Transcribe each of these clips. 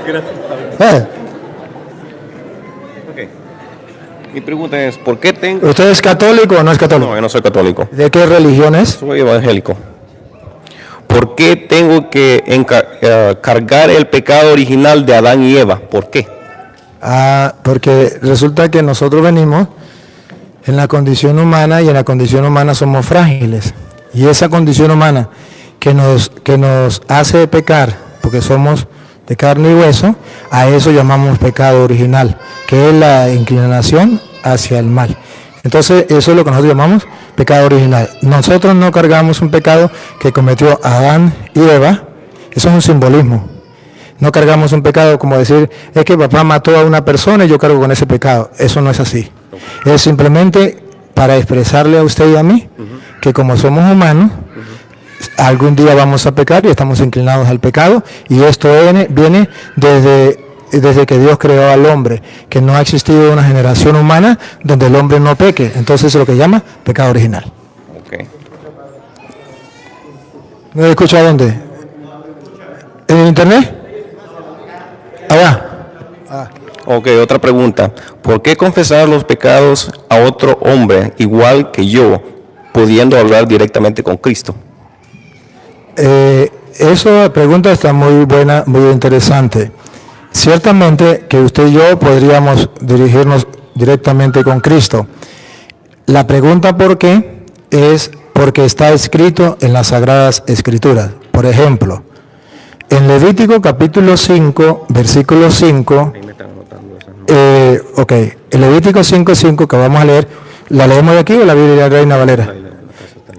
Gracias. Okay. Mi pregunta es, ¿por qué tengo...? ¿Usted es católico o no es católico? No, yo no soy católico. ¿De qué religión es? Soy evangélico. ¿Por qué tengo que cargar el pecado original de Adán y Eva? ¿Por qué? Porque resulta que nosotros venimos en la condición humana y en la condición humana somos frágiles. Y esa condición humana que nos hace pecar, porque somos de carne y hueso, a eso llamamos pecado original, que es la inclinación hacia el mal. Entonces eso es lo que nosotros llamamos pecado original. Nosotros no cargamos un pecado que cometió Adán y Eva, eso es un simbolismo. No cargamos un pecado como decir, es que papá mató a una persona y yo cargo con ese pecado. Eso no es así. Es simplemente para expresarle a usted y a mí que como somos humanos, algún día vamos a pecar y estamos inclinados al pecado, y esto viene desde que Dios creó al hombre, que no ha existido una generación humana donde el hombre no peque. Entonces es lo que llama pecado original. Okay. ¿No escucha dónde? ¿En internet? Allá. Ok, otra pregunta. ¿Por qué confesar los pecados a otro hombre igual que yo, pudiendo hablar directamente con Cristo? Esa pregunta está muy buena, muy interesante. Ciertamente que usted y yo podríamos dirigirnos directamente con Cristo. La pregunta ¿por qué? Es porque está escrito en las Sagradas Escrituras. Por ejemplo, en Levítico capítulo 5, versículo 5, en Levítico 5:5 que vamos a leer, ¿la leemos de aquí o la Biblia Reina Valera?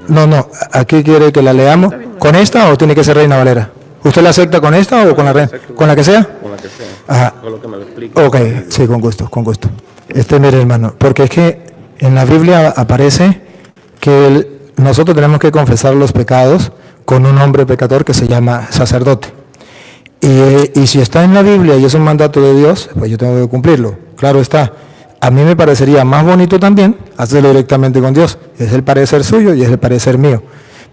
No, aquí quiere que la leamos. ¿Con esta o tiene que ser Reina Valera? ¿Usted la acepta con esta o con la Reina? ¿Con la que sea? Con la que sea. Ajá. Con lo que me lo explique. Ok, sí, con gusto. Mire, hermano, porque es que en la Biblia aparece que nosotros tenemos que confesar los pecados con un hombre pecador que se llama sacerdote. Y si está en la Biblia y es un mandato de Dios, pues yo tengo que cumplirlo. Claro está. A mí me parecería más bonito también hacerlo directamente con Dios. Es el parecer suyo y es el parecer mío.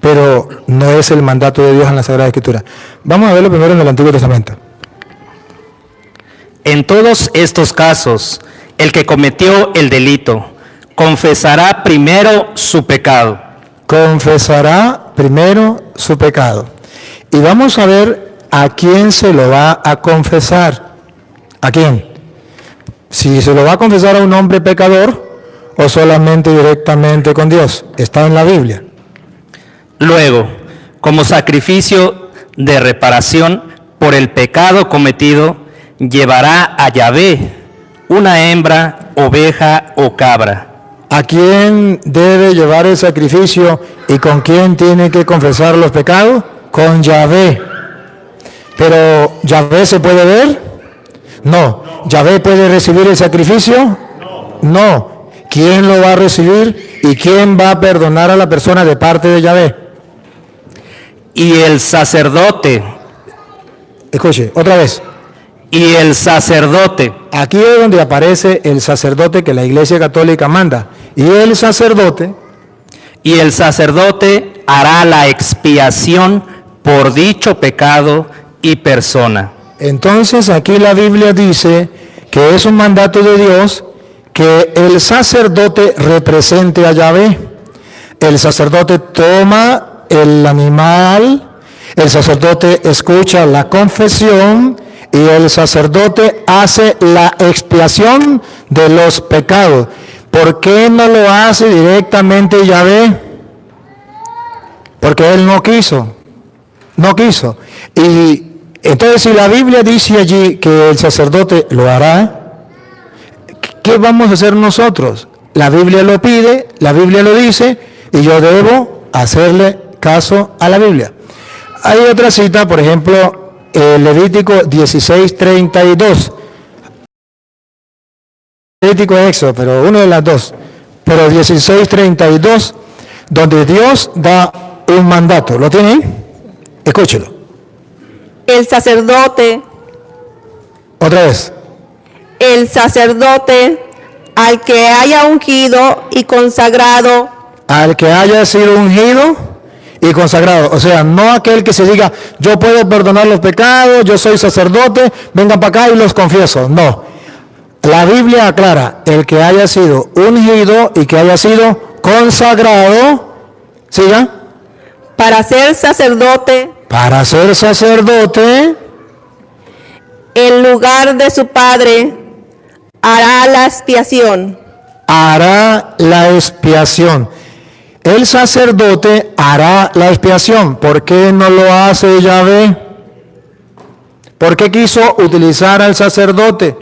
Pero no es el mandato de Dios en la Sagrada Escritura. Vamos a verlo primero en el Antiguo Testamento. En todos estos casos, el que cometió el delito confesará primero su pecado. Confesará primero su pecado. Y vamos a ver a quién se lo va a confesar. ¿A quién? Si se lo va a confesar a un hombre pecador o solamente directamente con Dios. Está en la Biblia. Luego, como sacrificio de reparación por el pecado cometido, llevará a Yahvé una hembra, oveja o cabra. ¿A quién debe llevar el sacrificio y con quién tiene que confesar los pecados? Con Yahvé. ¿Pero Yahvé se puede ver? No. ¿Yahvé puede recibir el sacrificio? No. ¿Quién lo va a recibir y quién va a perdonar a la persona de parte de Yahvé? Y el sacerdote. Escuche, otra vez. Y el sacerdote. Aquí es donde aparece el sacerdote que la Iglesia Católica manda. Y el sacerdote hará la expiación por dicho pecado y persona. Entonces aquí la Biblia dice que es un mandato de Dios que el sacerdote represente a Yahvé. El sacerdote toma el animal, el sacerdote escucha la confesión y el sacerdote hace la expiación de los pecados. ¿Por qué no lo hace directamente Yahvé? Porque él no quiso. Y entonces si la Biblia dice allí que el sacerdote lo hará, ¿qué vamos a hacer nosotros? La Biblia lo pide, la Biblia lo dice y yo debo hacerle caso a la Biblia. Hay otra cita, por ejemplo, Levítico 16:32. Levítico Éxodo, pero una de las dos. Pero 16:32, donde Dios da un mandato. ¿Lo tiene ahí? Escúchelo. El sacerdote. Otra vez. El sacerdote al que haya ungido y consagrado. Al que haya sido ungido y consagrado. O sea, no aquel que se diga, yo puedo perdonar los pecados, yo soy sacerdote, vengan para acá y los confieso. No. La Biblia aclara, el que haya sido ungido y que haya sido consagrado, siga. para ser sacerdote Para ser sacerdote, en lugar de su padre, hará la expiación. hará la expiación. El sacerdote hará la expiación. ¿Por qué no lo hace Yahvé? ¿Por qué quiso utilizar al sacerdote?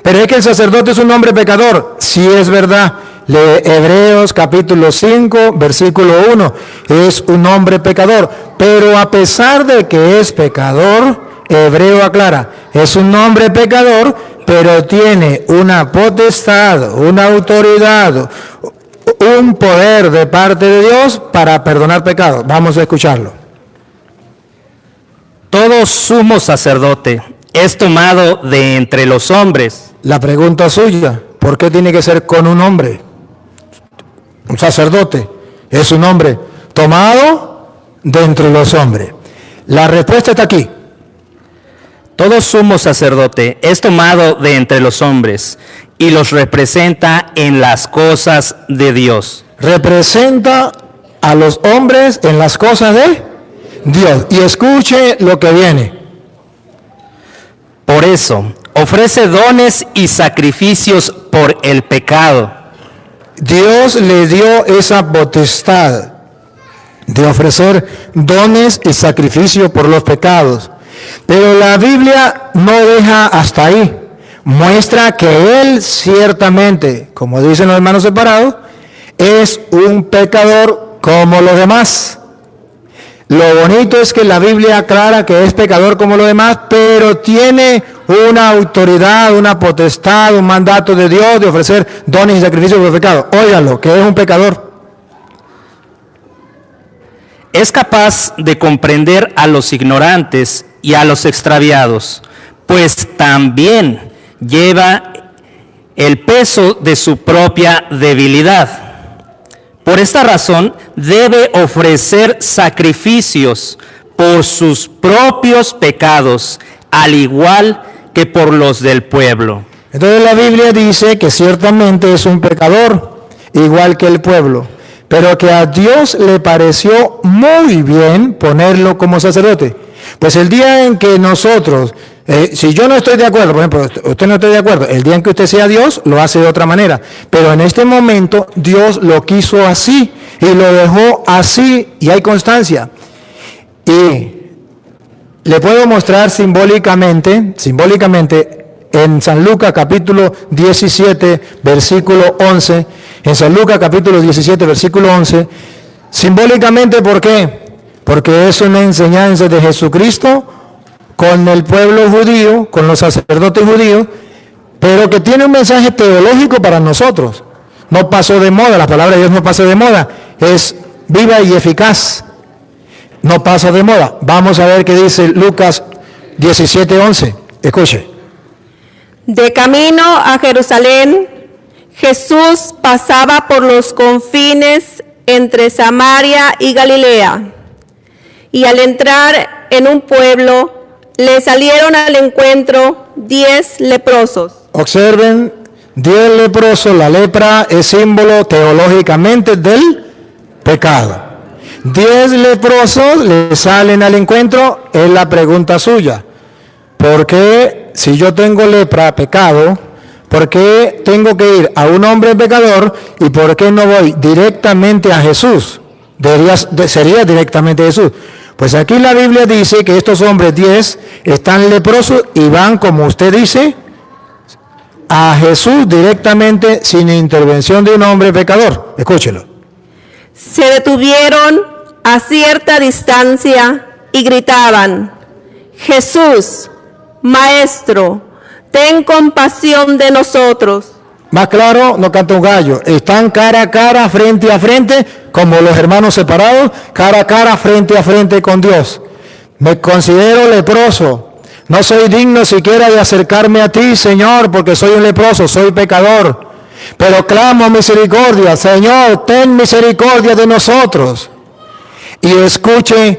Pero es que el sacerdote es un hombre pecador. Sí, es verdad. Lee Hebreos capítulo 5, versículo 1. Es un hombre pecador. Pero a pesar de que es pecador, Hebreo aclara, es un hombre pecador, pero tiene una potestad, una autoridad, un poder de parte de Dios para perdonar pecados. Vamos a escucharlo. Todo sumo sacerdote es tomado de entre los hombres. La pregunta suya, ¿por qué tiene que ser con un hombre? Un sacerdote es un hombre tomado de entre los hombres. La respuesta está aquí. Todo sumo sacerdote es tomado de entre los hombres y los representa en las cosas de Dios. Representa a los hombres en las cosas de Dios. Y escuche lo que viene. Por eso, ofrece dones y sacrificios por el pecado. Dios le dio esa potestad de ofrecer dones y sacrificios por los pecados. Pero la Biblia no deja hasta ahí. Muestra que Él ciertamente, como dicen los hermanos separados, es un pecador como los demás. Lo bonito es que la Biblia aclara que es pecador como los demás, pero tiene una autoridad, una potestad, un mandato de Dios de ofrecer dones y sacrificios por el pecado. Óigalo, que es un pecador. Es capaz de comprender a los ignorantes y a los extraviados, pues también lleva el peso de su propia debilidad. Por esta razón, debe ofrecer sacrificios por sus propios pecados, al igual que por los del pueblo. Entonces la Biblia dice que ciertamente es un pecador, igual que el pueblo, pero que a Dios le pareció muy bien ponerlo como sacerdote. Pues el día en que nosotros, si yo no estoy de acuerdo, por ejemplo, usted no está de acuerdo, el día en que usted sea Dios, lo hace de otra manera. Pero en este momento Dios lo quiso así y lo dejó así y hay constancia. Y le puedo mostrar simbólicamente, en San Lucas capítulo 17, versículo 11, en San Lucas capítulo 17, versículo 11, simbólicamente, ¿por qué? Porque es una enseñanza de Jesucristo con el pueblo judío, con los sacerdotes judíos, pero que tiene un mensaje teológico para nosotros. No pasó de moda, la palabra de Dios no pasó de moda, es viva y eficaz. No pasa de moda. Vamos a ver qué dice Lucas 17:11. Escuche. De camino a Jerusalén, Jesús pasaba por los confines entre Samaria y Galilea. Y al entrar en un pueblo, le salieron al encuentro 10 leprosos. Observen, 10 leprosos, la lepra es símbolo teológicamente del pecado. 10 leprosos le salen al encuentro, es la pregunta suya. ¿Por qué, si yo tengo lepra, pecado, por qué tengo que ir a un hombre pecador y por qué no voy directamente a Jesús? Sería directamente a Jesús. Pues aquí la Biblia dice que estos hombres 10 están leprosos y van, como usted dice, a Jesús directamente sin intervención de un hombre pecador. Escúchelo. Se detuvieron a cierta distancia y gritaban: Jesús, Maestro, ten compasión de nosotros. Más claro, no canta un gallo. Están cara a cara, frente a frente, como los hermanos separados, cara a cara, frente a frente con Dios. Me considero leproso. No soy digno siquiera de acercarme a ti, Señor, porque soy un leproso, soy pecador. Pero clamo misericordia. Señor, ten misericordia de nosotros. Y escuche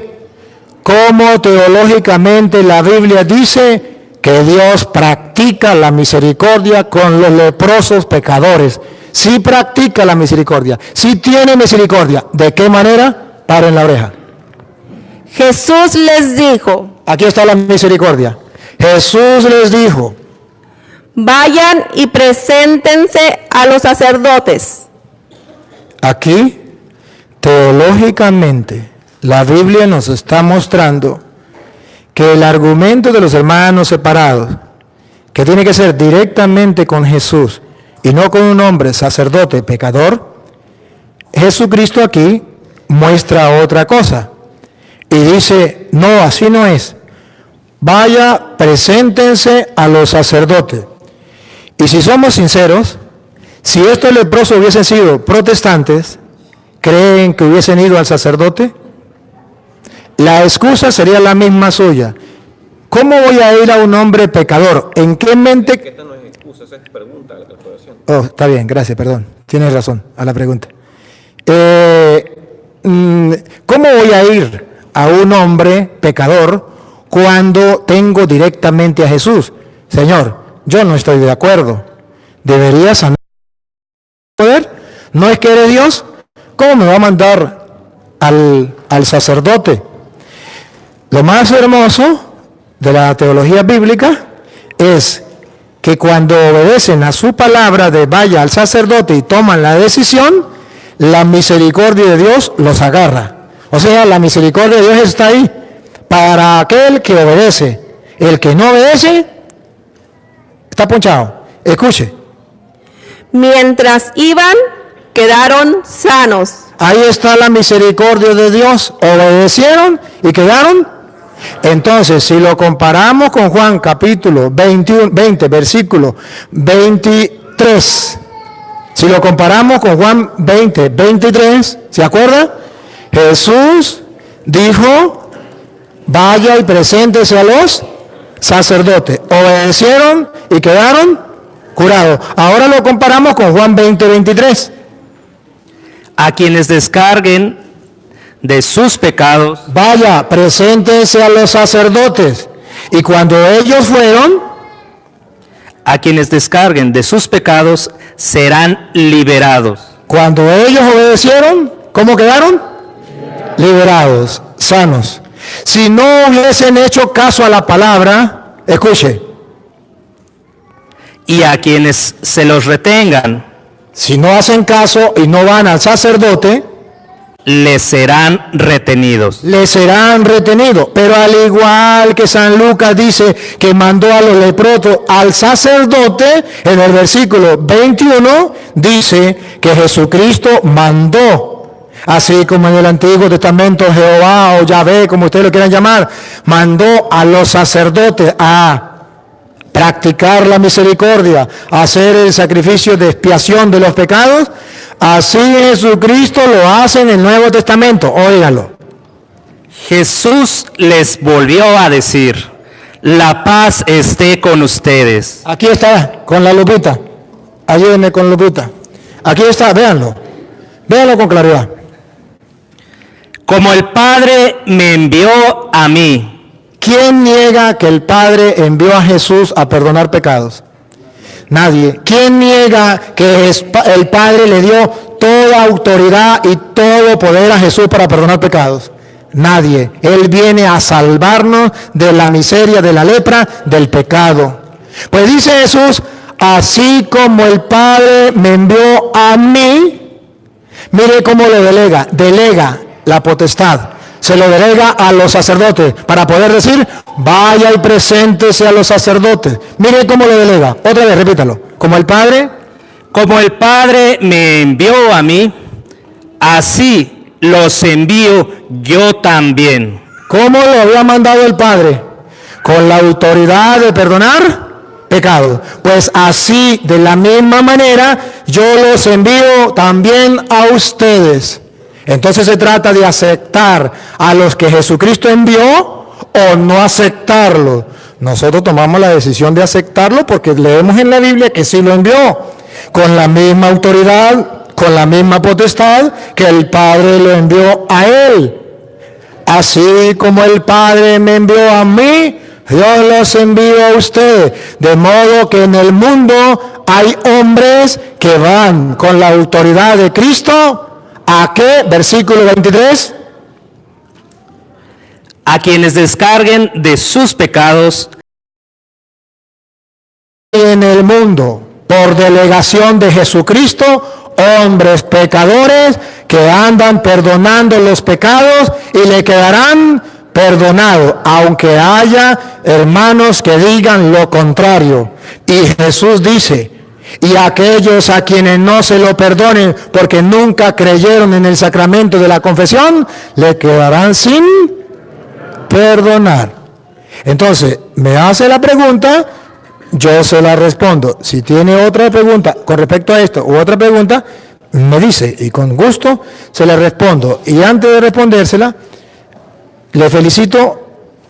cómo teológicamente la Biblia dice que Dios practica la misericordia con los leprosos pecadores. Sí practica la misericordia, sí tiene misericordia. ¿De qué manera? Paren la oreja. Jesús les dijo, Aquí está la misericordia. Jesús les dijo, vayan y preséntense a los sacerdotes. aquí, teológicamente, la Biblia nos está mostrando que el argumento de los hermanos separados, que tiene que ser directamente con Jesús y no con un hombre sacerdote pecador, Jesucristo aquí muestra otra cosa y dice, no, así no es. Vaya, preséntense a los sacerdotes. Y si somos sinceros, si estos leprosos hubiesen sido protestantes, ¿creen que hubiesen ido al sacerdote? La excusa sería la misma suya. ¿Cómo voy a ir a un hombre pecador? ¿En qué mente? Esta no es excusa, esa es pregunta, la calculación. Oh, está bien, gracias, perdón. Tienes razón a la pregunta. ¿Cómo voy a ir a un hombre pecador cuando tengo directamente a Jesús? Señor, yo no estoy de acuerdo. ¿Deberías sanar poder? ¿No es que eres Dios? ¿Cómo me va a mandar al sacerdote? Lo más hermoso de la teología bíblica es que cuando obedecen a su palabra de vaya al sacerdote y toman la decisión, la misericordia de Dios los agarra. O sea, la misericordia de Dios está ahí para aquel que obedece. El que no obedece está ponchado. Escuche. Mientras iban, quedaron sanos. Ahí está la misericordia de Dios. Obedecieron y quedaron. Entonces, si lo comparamos con Juan capítulo 20, versículo 23, si lo comparamos con Juan 20, 23, ¿se acuerda? Jesús dijo, vaya y preséntese a los sacerdotes. Obedecieron y quedaron curados. Ahora lo comparamos con Juan 20, 23. A quienes descarguen de sus pecados, Vaya, preséntese a los sacerdotes. Y cuando ellos fueron, a quienes descarguen de sus pecados, serán liberados. cuando ellos obedecieron, ¿cómo quedaron? Liberados, sanos. Si no hubiesen hecho caso a la palabra, escuche, Y a quienes se los retengan, si no hacen caso y no van al sacerdote, les serán retenidos. les serán retenidos. Pero al igual que San Lucas dice que mandó a los leprosos al sacerdote, en el versículo 21 dice que Jesucristo mandó, así como en el Antiguo Testamento Jehová o Yahvé, como ustedes lo quieran llamar, mandó a los sacerdotes a practicar la misericordia, hacer el sacrificio de expiación de los pecados. Así Jesucristo lo hace en el Nuevo Testamento. Óigalo. Jesús les volvió a decir, la paz esté con ustedes. Aquí está, con la lupita. Ayúdenme con lupita. Aquí está, véanlo. Véanlo con claridad. Como el Padre me envió a mí, ¿Quién niega que el Padre envió a Jesús a perdonar pecados? Nadie. ¿Quién niega que el Padre le dio toda autoridad y todo poder a Jesús para perdonar pecados? Nadie. Él viene a salvarnos de la miseria, de la lepra, del pecado. Pues dice Jesús, así como el Padre me envió a mí, mire cómo lo delega la potestad. Se lo delega a los sacerdotes para poder decir, vaya y preséntese a los sacerdotes. Mire cómo lo delega. Otra vez, repítalo. Como el Padre me envió a mí, así los envío yo también. ¿Cómo lo había mandado el Padre? Con la autoridad de perdonar pecados. Pues así, de la misma manera, yo los envío también a ustedes. Entonces se trata de aceptar a los que Jesucristo envió o no aceptarlo. Nosotros tomamos la decisión de aceptarlo porque leemos en la Biblia que sí lo envió, con la misma autoridad, con la misma potestad que el Padre lo envió a él. así como el Padre me envió a mí, yo los envío a ustedes. De modo que en el mundo hay hombres que van con la autoridad de Cristo. ¿A qué? Versículo 23. A quienes descarguen de sus pecados. En el mundo, por delegación de Jesucristo, hombres pecadores que andan perdonando los pecados y le quedarán perdonados, aunque haya hermanos que digan lo contrario. Y Jesús dice, y aquellos a quienes no se lo perdonen porque nunca creyeron en el sacramento de la confesión, le quedarán sin perdonar. Entonces, me hace la pregunta, yo se la respondo. Si tiene otra pregunta con respecto a esto u otra pregunta, me dice y con gusto se la respondo. Y antes de respondérsela, le felicito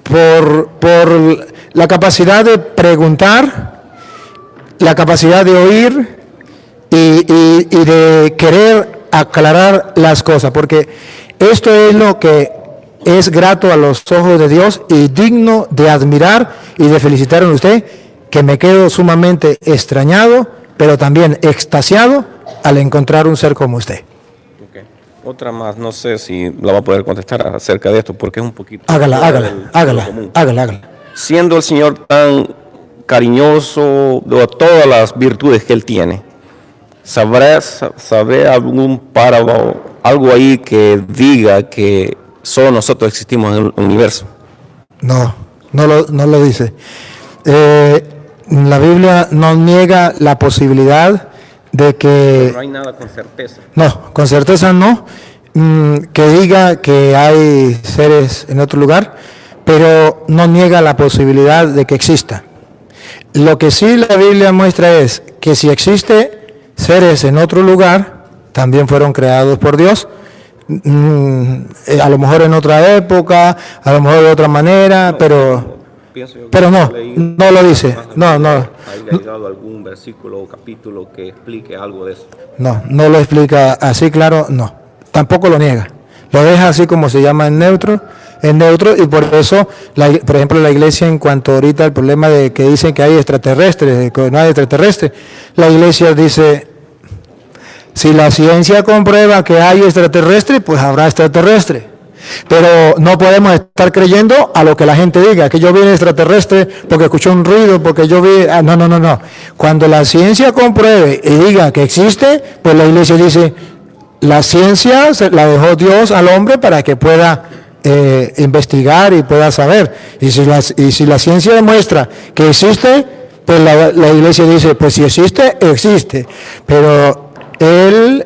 por la capacidad de preguntar, la capacidad de oír y de querer aclarar las cosas, porque esto es lo que es grato a los ojos de Dios y digno de admirar y de felicitar a usted, que me quedo sumamente extrañado, pero también extasiado al encontrar un ser como usted. Okay. Otra más, no sé si la va a poder contestar acerca de esto, porque es un poquito... Hágala. Siendo el Señor tan cariñoso de todas las virtudes que Él tiene, ¿sabré algún párrafo, algo ahí que diga que solo nosotros existimos en el universo? No lo dice. La Biblia no niega la posibilidad de que... Pero no hay nada con certeza. No, con certeza no, que diga que hay seres en otro lugar, pero no niega la posibilidad de que exista. Lo que sí la Biblia muestra es que si existe seres en otro lugar, también fueron creados por Dios, a lo mejor en otra época, a lo mejor de otra manera, pero no lo dice. No. ¿Hay leído algún versículo o capítulo que explique algo de eso? No lo explica así claro, no. Tampoco lo niega. Lo deja así como se llama en neutro, y por eso, por ejemplo, la iglesia, en cuanto ahorita al problema de que dicen que hay extraterrestres, que no hay extraterrestres, la iglesia dice, si la ciencia comprueba que hay extraterrestres, pues habrá extraterrestres. Pero no podemos estar creyendo a lo que la gente diga, que yo vi extraterrestre porque escuché un ruido, porque yo vi... No. Cuando la ciencia compruebe y diga que existe, pues la iglesia dice, la ciencia la dejó Dios al hombre para que pueda investigar y pueda saber. Y si la ciencia demuestra que existe, pues la iglesia dice, pues si existe, existe. Pero Él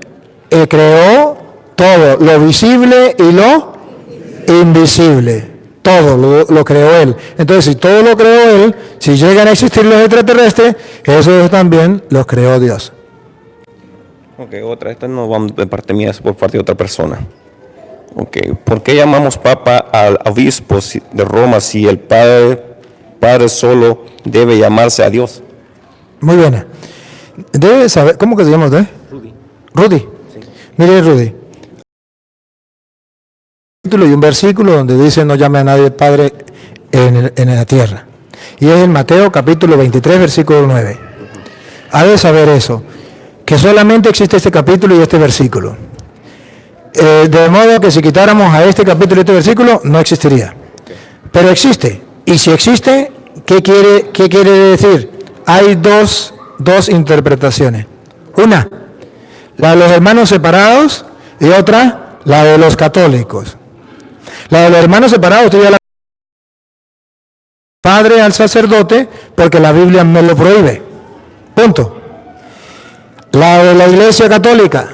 creó todo, lo visible y lo invisible, todo lo creó Él. Entonces, si todo lo creó Él, si llegan a existir los extraterrestres, eso también los creó Dios. Ok, otra, esta no va de parte mía, es por parte de otra persona. Ok, ¿por qué llamamos Papa al obispo de Roma si el Padre solo debe llamarse a Dios? Muy bien. Debe saber, ¿cómo que se llama usted? Rudy. Sí. Mire, Rudy. Y un versículo donde dice no llame a nadie Padre en la tierra. Y es en Mateo capítulo 23, versículo 9. Ha de saber eso, que solamente existe este capítulo y este versículo. De modo que si quitáramos a este capítulo y este versículo, no existiría. Pero existe. Y si existe, ¿qué quiere decir? Hay dos interpretaciones. Una, la de los hermanos separados, y otra, la de los católicos. La de los hermanos separados, usted ya la padre al sacerdote, porque la Biblia me lo prohíbe. Punto. La de la Iglesia Católica,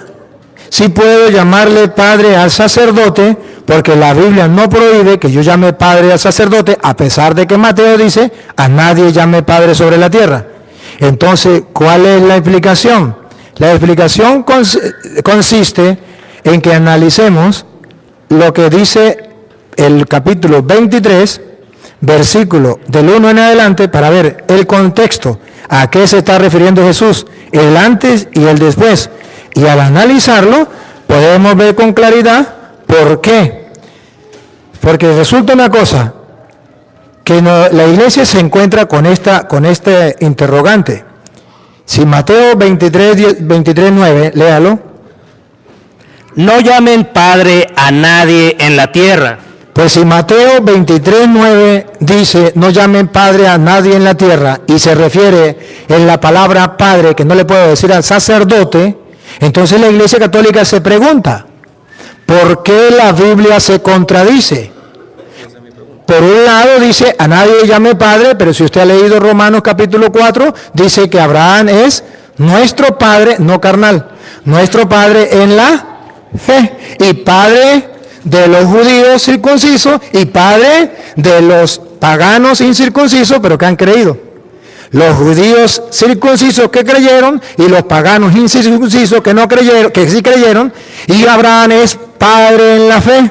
sí puedo llamarle padre al sacerdote, porque la Biblia no prohíbe que yo llame padre al sacerdote, a pesar de que Mateo dice, a nadie llame padre sobre la tierra. Entonces, ¿cuál es la explicación? La explicación consiste en que analicemos lo que dice el capítulo 23, versículo del 1 en adelante, para ver el contexto, a qué se está refiriendo Jesús, el antes y el después. Y al analizarlo, podemos ver con claridad por qué. Porque resulta una cosa, que la iglesia se encuentra con este interrogante. Si Mateo 23:9, léalo. No llamen Padre a nadie en la tierra. Pues si Mateo 23:9 dice, no llamen Padre a nadie en la tierra, y se refiere en la palabra Padre, que no le puedo decir al sacerdote, entonces la Iglesia Católica se pregunta, ¿por qué la Biblia se contradice? Por un lado dice, a nadie llame Padre, pero si usted ha leído Romanos capítulo 4, dice que Abraham es nuestro Padre, no carnal, nuestro Padre en la fe, y Padre de los judíos circuncisos y Padre de los paganos incircuncisos, pero que han creído. Los judíos circuncisos que creyeron y los paganos incircuncisos que no creyeron, que sí creyeron, y Abraham es Padre en la fe.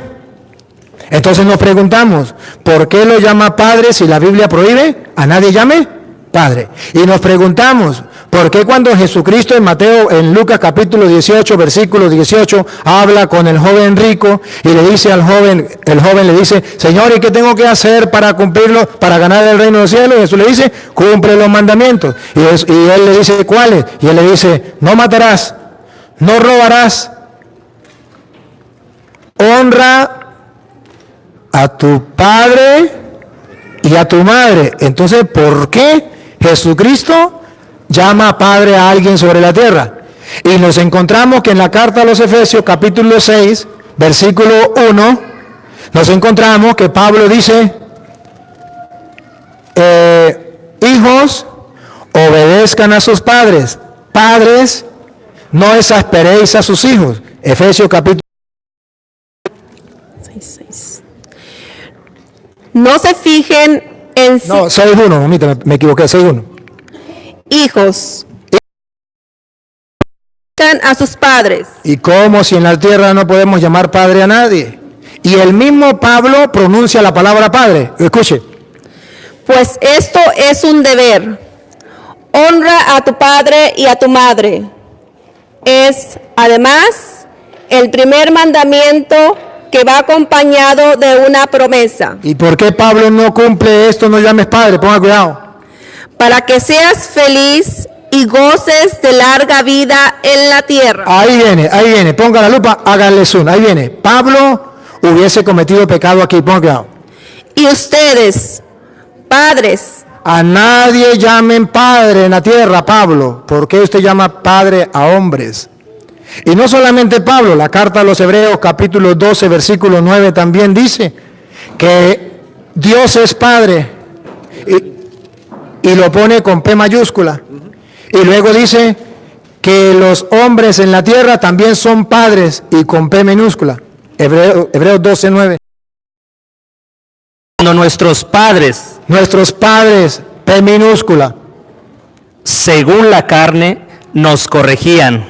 Entonces nos preguntamos, ¿por qué lo llama Padre si la Biblia prohíbe a nadie llame Padre? Y nos preguntamos, ¿por qué cuando Jesucristo en Lucas capítulo 18, versículo 18, habla con el joven rico y le dice al joven, el joven le dice, Señor, ¿y qué tengo que hacer para cumplirlo, para ganar el reino de los cielos? Y Jesús le dice, cumple los mandamientos. Y él le dice, ¿cuáles? Y él le dice, no matarás, no robarás, honra a tu padre y a tu madre. Entonces, ¿por qué Jesucristo llama Padre a alguien sobre la tierra? Y nos encontramos que en la carta a los Efesios, capítulo 6, versículo 1, nos encontramos que Pablo dice, hijos, obedezcan a sus padres. Padres, no exasperéis a sus hijos. Efesios capítulo 6. No se fijen en sí. No, 6.1, mamita, me equivoqué, 6.1. Hijos, a sus padres. Y como si en la tierra no podemos llamar padre a nadie. Y el mismo Pablo pronuncia la palabra padre. Escuche. Pues esto es un deber. Honra a tu padre y a tu madre. Es, además, el primer mandamiento que va acompañado de una promesa. ¿Y por qué Pablo no cumple esto? No llames padre, ponga cuidado. Para que seas feliz y goces de larga vida en la tierra. Ahí viene, ponga la lupa, háganle zoom, ahí viene. Pablo hubiese cometido pecado aquí, ponga cuidado. Y ustedes, padres, a nadie llamen padre en la tierra, Pablo. ¿Por qué usted llama padre a hombres? Y no solamente Pablo, la carta a los Hebreos, capítulo 12, versículo 9, también dice que Dios es Padre, y lo pone con P mayúscula. Y luego dice que los hombres en la tierra también son padres, y con P minúscula. Hebreos 12, 9. Cuando nuestros padres, P minúscula, según la carne, nos corregían,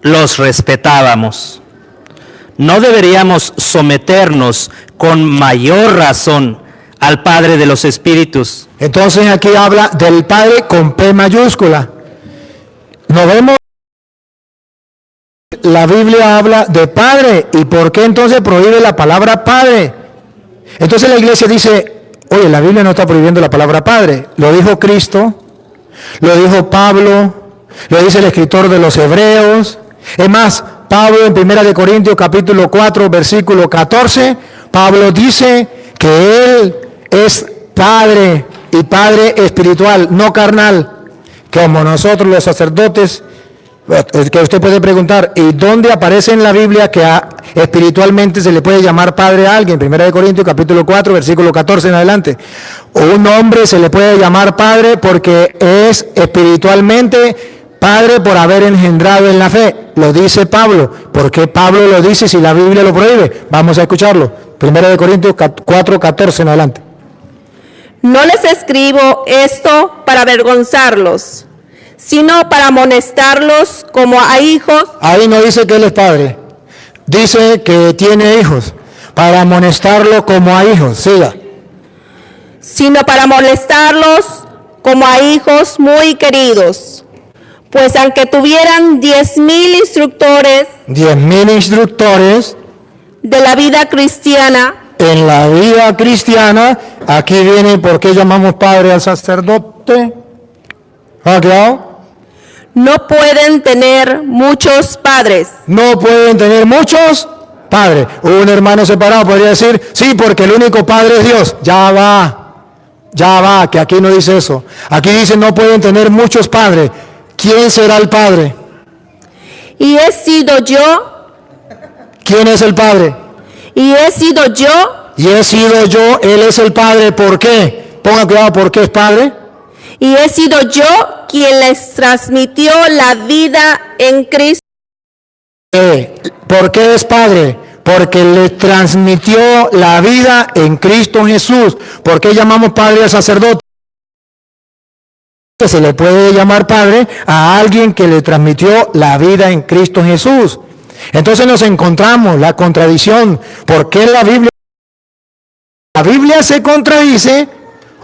los respetábamos. ¿No deberíamos someternos con mayor razón al Padre de los Espíritus? Entonces aquí habla del Padre con P mayúscula. Nos vemos, la Biblia habla de Padre, ¿y por qué entonces prohíbe la palabra Padre? Entonces la iglesia dice, oye, la Biblia no está prohibiendo la palabra Padre. Lo dijo Cristo, lo dijo Pablo, lo dice el escritor de los Hebreos. Es más, Pablo en 1 Corintios capítulo 4, versículo 14, Pablo dice que él es Padre, y Padre espiritual, no carnal, como nosotros los sacerdotes. Que usted puede preguntar, ¿y dónde aparece en la Biblia que espiritualmente se le puede llamar padre a alguien? 1 Corintios capítulo 4, versículo 14 en adelante. Un hombre se le puede llamar padre porque es espiritualmente padre por haber engendrado en la fe. Lo dice Pablo. ¿Por qué Pablo lo dice si la Biblia lo prohíbe? Vamos a escucharlo. 1 Corintios 4, 14 en adelante. no les escribo esto para avergonzarlos, sino para amonestarlos como a hijos. Ahí no dice que él es padre, dice que tiene hijos, para amonestarlo como a hijos, siga. Sino para amonestarlos como a hijos muy queridos. Pues aunque tuvieran 10,000 instructores de la vida cristiana, en la vida cristiana, aquí viene por qué llamamos padre al sacerdote. ¿Ha quedado? No pueden tener muchos padres. No pueden tener muchos padres. Un hermano separado podría decir, sí, porque el único padre es Dios. Ya va, que aquí no dice eso. Aquí dice no pueden tener muchos padres. ¿Quién será el padre? Y he sido yo, ¿Quién es el padre? y he sido yo, Y he sido yo, él es el padre. ¿Por qué? Ponga cuidado, ¿por qué es padre? y he sido yo quien les transmitió la vida en Cristo. ¿Por qué es padre? Porque le transmitió la vida en Cristo Jesús. ¿Por qué llamamos padre al sacerdote? Se le puede llamar padre a alguien que le transmitió la vida en Cristo Jesús. Entonces nos encontramos la contradicción. ¿Por qué la Biblia se contradice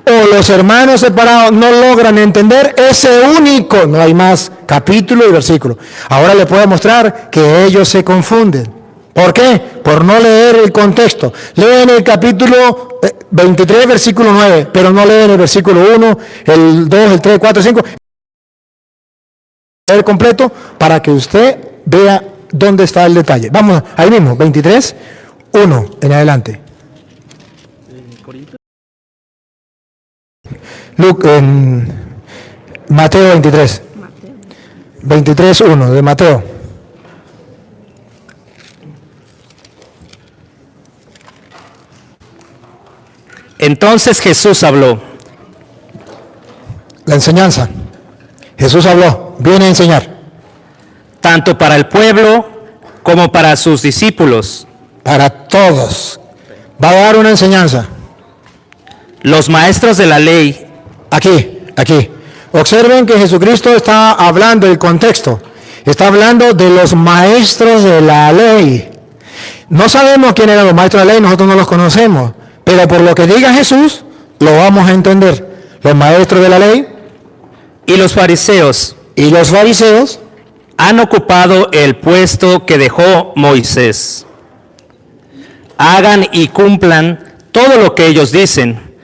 o los hermanos separados no logran entender ese único, no hay más capítulo y versículo? Ahora le puedo mostrar que ellos se confunden. ¿Por qué? Por no leer el contexto. Leen el capítulo 23, versículo 9, pero no leen el versículo 1, el 2, el 3, 4, 5. Leer completo para que usted vea dónde está el detalle. Vamos, ahí mismo, 23, 1 en adelante. Mateo 23. 23, 1 de Mateo. Entonces Jesús habló. La enseñanza. Jesús habló, viene a enseñar. Tanto para el pueblo como para sus discípulos. Para todos. Va a dar una enseñanza. Los maestros de la ley. Aquí. Observen que Jesucristo está hablando del contexto. Está hablando de los maestros de la ley. No sabemos quién eran los maestros de la ley, nosotros no los conocemos. Pero por lo que diga Jesús, lo vamos a entender. Los maestros de la ley Y los fariseos y los fariseos han ocupado el puesto que dejó Moisés. Hagan y cumplan todo lo que ellos dicen,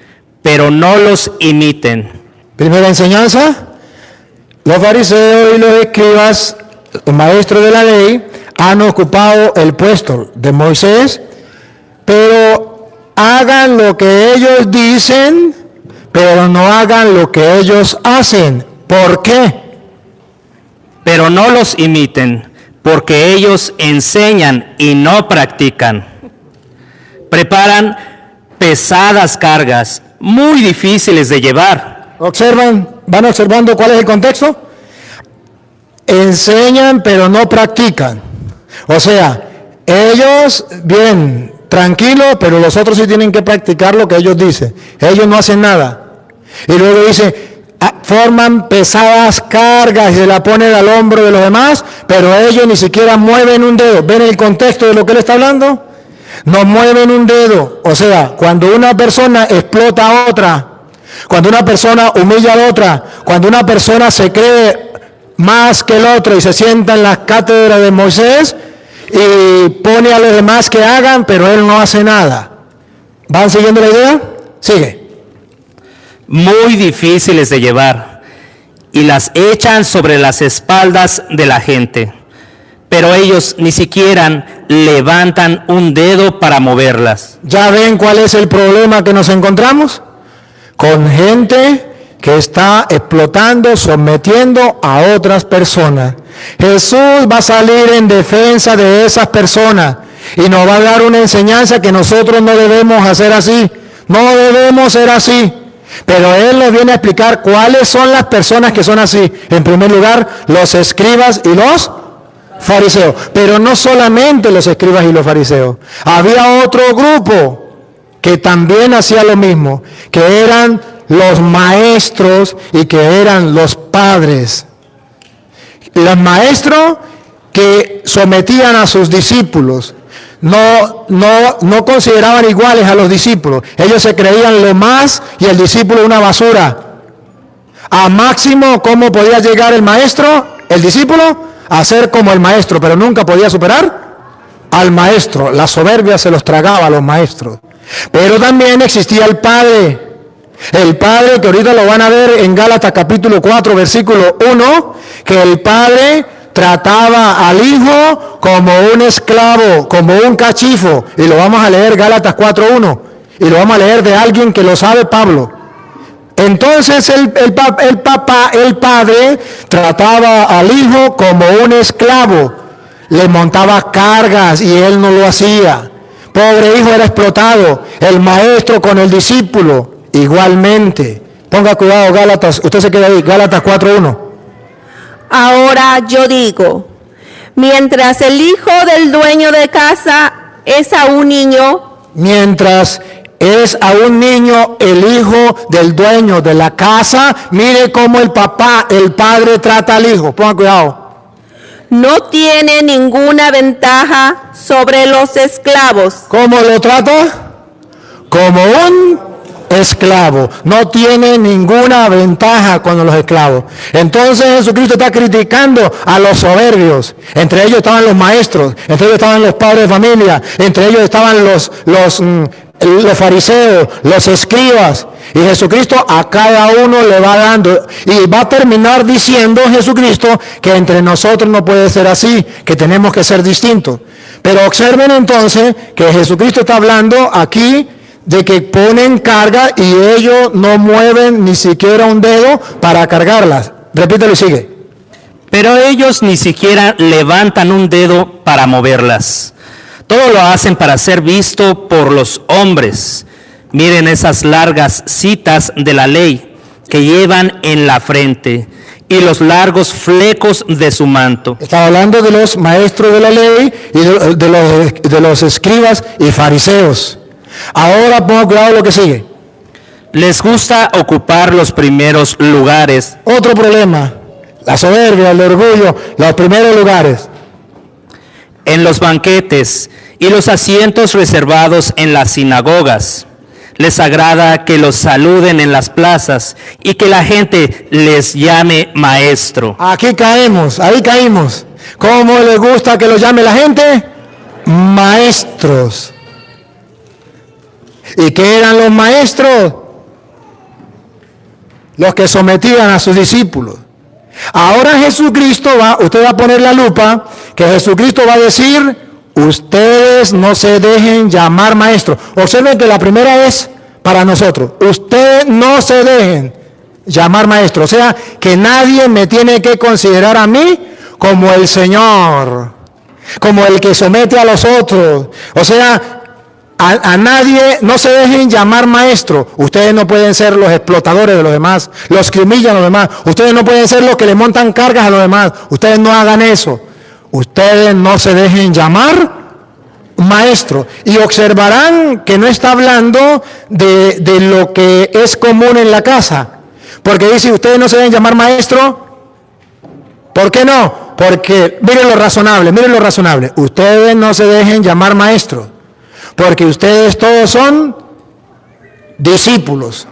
pero no los imiten. Primera enseñanza, los fariseos y los escribas, los maestros de la ley, han ocupado el puesto de Moisés, pero hagan lo que ellos dicen, pero no hagan lo que ellos hacen. ¿Por qué? Pero no los imiten, porque ellos enseñan y no practican. Preparan pesadas cargas, muy difíciles de llevar. ¿Van observando cuál es el contexto? Enseñan pero no practican. O sea, ellos, bien, tranquilos, pero los otros sí tienen que practicar lo que ellos dicen. Ellos no hacen nada. Y luego dice, forman pesadas cargas y se la ponen al hombro de los demás, pero ellos ni siquiera mueven un dedo. ¿Ven el contexto de lo que él está hablando? No mueven un dedo. O sea, cuando una persona explota a otra, cuando una persona humilla a otra, cuando una persona se cree más que el otro y se sienta en las cátedras de Moisés y pone a los demás que hagan, pero él no hace nada. ¿Van siguiendo la idea? Sigue. Muy difíciles de llevar, y las echan sobre las espaldas de la gente, pero ellos ni siquiera levantan un dedo para moverlas. ¿Ya ven cuál es el problema que nos encontramos? Con gente que está explotando, sometiendo a otras personas. Jesús va a salir en defensa de esas personas y nos va a dar una enseñanza que nosotros no debemos hacer así. No debemos ser así. Pero Él nos viene a explicar cuáles son las personas que son así. En primer lugar, los escribas y los fariseos. Pero no solamente los escribas y los fariseos. Había otro grupo que también hacía lo mismo, que eran los maestros y que eran los padres. Los maestros que sometían a sus discípulos. No consideraban iguales a los discípulos. Ellos se creían lo más y el discípulo una basura. A máximo, ¿cómo podía llegar el maestro? El discípulo a ser como el maestro, pero nunca podía superar al maestro. La soberbia se los tragaba a los maestros. Pero también existía el Padre. El Padre, que ahorita lo van a ver en Gálatas capítulo 4, versículo 1, que el Padre trataba al Hijo como un esclavo, como un cachifo. Y lo vamos a leer Gálatas 4:1. Y lo vamos a leer de alguien que lo sabe, Pablo. Entonces el Padre trataba al Hijo como un esclavo. Le montaba cargas y él no lo hacía. Pobre hijo, era explotado. El maestro con el discípulo, igualmente. Ponga cuidado, Gálatas, usted se queda ahí, Gálatas 4:1. Ahora yo digo, mientras el hijo del dueño de casa es aún niño, Mientras es a un niño el hijo del dueño de la casa, mire cómo el padre trata al hijo. Ponga cuidado. no tiene ninguna ventaja sobre los esclavos, ¿Cómo lo trata? Como un esclavo. No tiene ninguna ventaja con los esclavos. Entonces Jesucristo está criticando a los soberbios. Entre ellos estaban los maestros, entre ellos estaban los padres de familia, entre ellos estaban los fariseos, los escribas. Y Jesucristo a cada uno le va dando, y va a terminar diciendo Jesucristo que entre nosotros no puede ser así, que tenemos que ser distintos. Pero observen entonces que Jesucristo está hablando aquí de que ponen carga y ellos no mueven ni siquiera un dedo para cargarlas. Repítelo y sigue. Pero ellos ni siquiera levantan un dedo para moverlas. Todo lo hacen para ser visto por los hombres. Miren esas largas citas de la ley que llevan en la frente y los largos flecos de su manto. Está hablando de los maestros de la ley y de los escribas y fariseos. Ahora ponga cuidado lo que sigue. Les gusta ocupar los primeros lugares. Otro problema, la soberbia, el orgullo, los primeros lugares. En los banquetes y los asientos reservados en las sinagogas. Les agrada que los saluden en las plazas y que la gente les llame maestro. Aquí caemos, ahí caímos. ¿Cómo les gusta que los llame la gente? Maestros. ¿Y qué eran los maestros? Los que sometían a sus discípulos. Ahora Jesucristo usted va a poner la lupa, que Jesucristo va a decir, ustedes no se dejen llamar maestros. Observen que la primera es para nosotros. Ustedes no se dejen llamar maestros. O sea, que nadie me tiene que considerar a mí como el Señor, como el que somete a los otros. O sea, a nadie, no se dejen llamar maestro. Ustedes no pueden ser los explotadores de los demás, los que humillan a los demás. Ustedes no pueden ser los que le montan cargas a los demás. Ustedes no hagan eso. Ustedes no se dejen llamar maestro. Y observarán que no está hablando de lo que es común en la casa. Porque dice, ustedes no se deben llamar maestro. ¿Por qué no? Porque, miren lo razonable, miren lo razonable. Ustedes no se dejen llamar maestro. Porque ustedes todos son discípulos.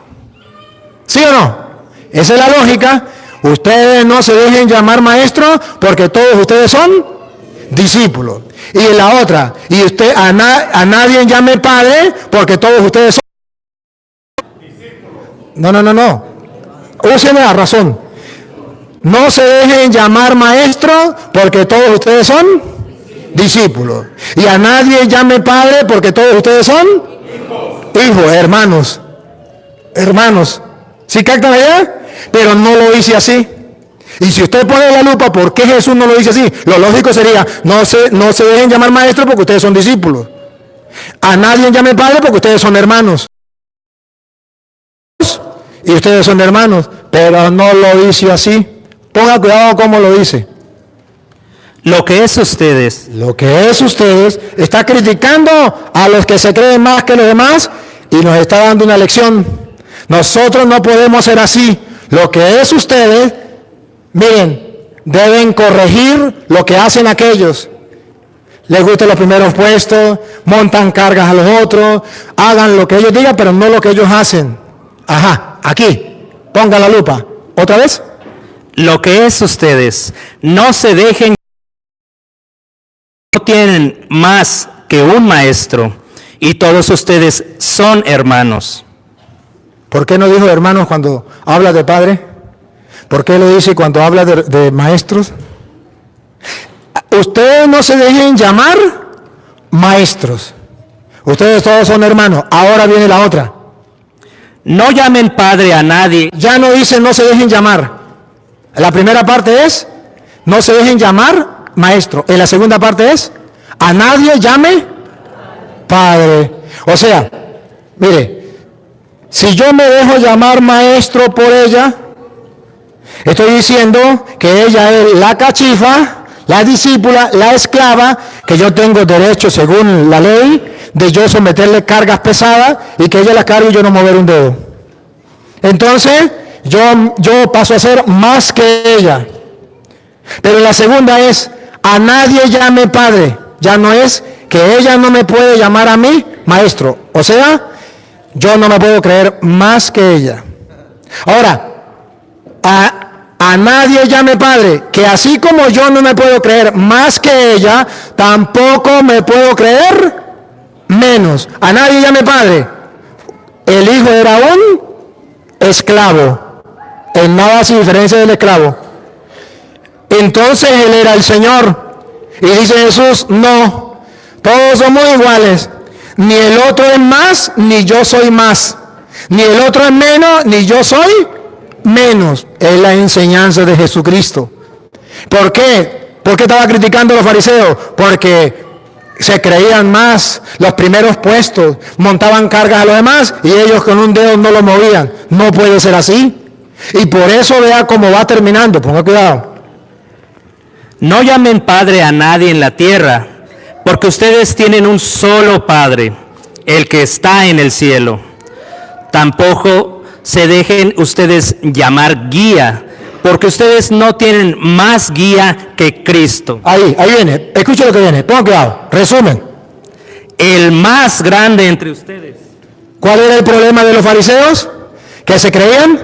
¿Sí o no? Esa es la lógica. Ustedes no se dejen llamar maestros porque todos ustedes son discípulos. Y la otra, y usted a nadie llame padre porque todos ustedes son discípulos. No. Úseme la razón. No se dejen llamar maestros porque todos ustedes son discípulos. Y a nadie llame padre porque todos ustedes son hijos, hermanos. ¿Sí captan la idea? Pero no lo dice así. Y si usted pone la lupa, ¿por qué Jesús no lo dice así? Lo lógico sería, no se dejen llamar maestros porque ustedes son discípulos. A nadie llame padre porque ustedes son hermanos. Y ustedes son hermanos. Pero no lo dice así. Ponga cuidado cómo lo dice. Lo que es ustedes está criticando a los que se creen más que los demás y nos está dando una lección. Nosotros no podemos ser así. Lo que es ustedes, miren, deben corregir lo que hacen aquellos. Les gustan los primeros puestos, montan cargas a los otros, hagan lo que ellos digan, pero no lo que ellos hacen. Ajá, aquí, ponga la lupa. ¿Otra vez? Lo que es ustedes, no se dejen, no tienen más que un maestro y todos ustedes son hermanos. ¿Por qué no dijo hermanos cuando habla de padre? ¿Por qué lo dice cuando habla de maestros? Ustedes no se dejen llamar maestros. Ustedes todos son hermanos. Ahora viene la otra. No llamen padre a nadie. Ya no dice no se dejen llamar. La primera parte es no se dejen llamar maestro. En la segunda parte es a nadie llame padre. O sea, mire, si yo me dejo llamar maestro por ella, estoy diciendo que ella es la cachifa, la discípula, la esclava, que yo tengo derecho según la ley de yo someterle cargas pesadas y que ella las cargue y yo no mover un dedo. Entonces, yo paso a ser más que ella. Pero la segunda es, a nadie llame padre. Ya no es que ella no me puede llamar a mí maestro. O sea, yo no me puedo creer más que ella. Ahora, a nadie llame padre, que así como yo no me puedo creer más que ella, tampoco me puedo creer menos. A nadie llame padre. El hijo era un esclavo. En nada hace diferencia del esclavo. Entonces él era el Señor. Y dice Jesús, no, todos somos iguales. Ni el otro es más, ni yo soy más. Ni el otro es menos, ni yo soy menos. Es la enseñanza de Jesucristo. ¿Por qué? ¿Por qué estaba criticando a los fariseos? Porque se creían más, los primeros puestos, montaban cargas a los demás y ellos con un dedo no lo movían. No puede ser así. Y por eso vea cómo va terminando. Ponga cuidado. No llamen padre a nadie en la tierra, porque ustedes tienen un solo Padre, el que está en el cielo. Tampoco se dejen ustedes llamar guía, porque ustedes no tienen más guía que Cristo. Ahí viene. Escucha lo que viene. Ponga cuidado. Resumen. El más grande entre ustedes. ¿Cuál era el problema de los fariseos? ¿Que se creían?